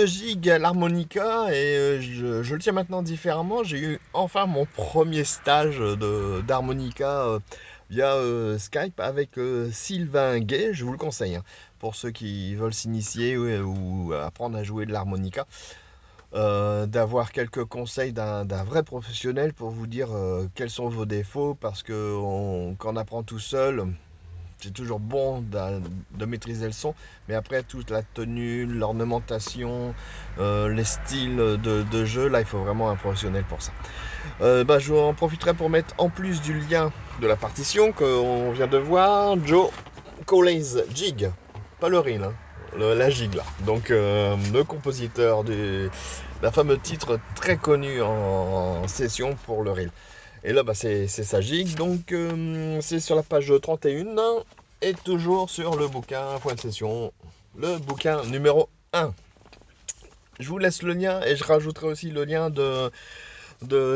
une gigue à l'harmonica et je le tiens maintenant différemment. J'ai eu enfin mon premier stage d'harmonica via Skype avec Sylvain Gay. Je vous le conseille, hein, pour ceux qui veulent s'initier ou apprendre à jouer de l'harmonica. D'avoir quelques conseils d'un vrai professionnel pour vous dire quels sont vos défauts, parce que quand on apprend tout seul, c'est toujours bon de maîtriser le son, mais après toute la tenue, l'ornementation, les styles de jeu, là il faut vraiment un professionnel pour ça. Je en profiterai pour mettre, en plus du lien de la partition qu'on vient de voir, Joe Collins Jig, pas le reel, hein, la gigue là. Donc le compositeur d'un fameux titre très connu en session pour le reel. Et là, c'est sa gigue. Donc, c'est sur la page 31 et toujours sur le bouquin point de session, le bouquin numéro 1. Je vous laisse le lien et je rajouterai aussi le lien de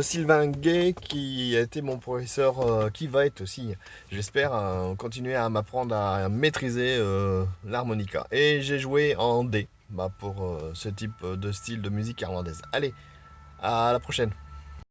Sylvain Gay qui a été mon professeur, qui va être aussi, j'espère, continuer à m'apprendre à maîtriser l'harmonica. Et j'ai joué en D pour ce type de style de musique irlandaise. Allez, à la prochaine.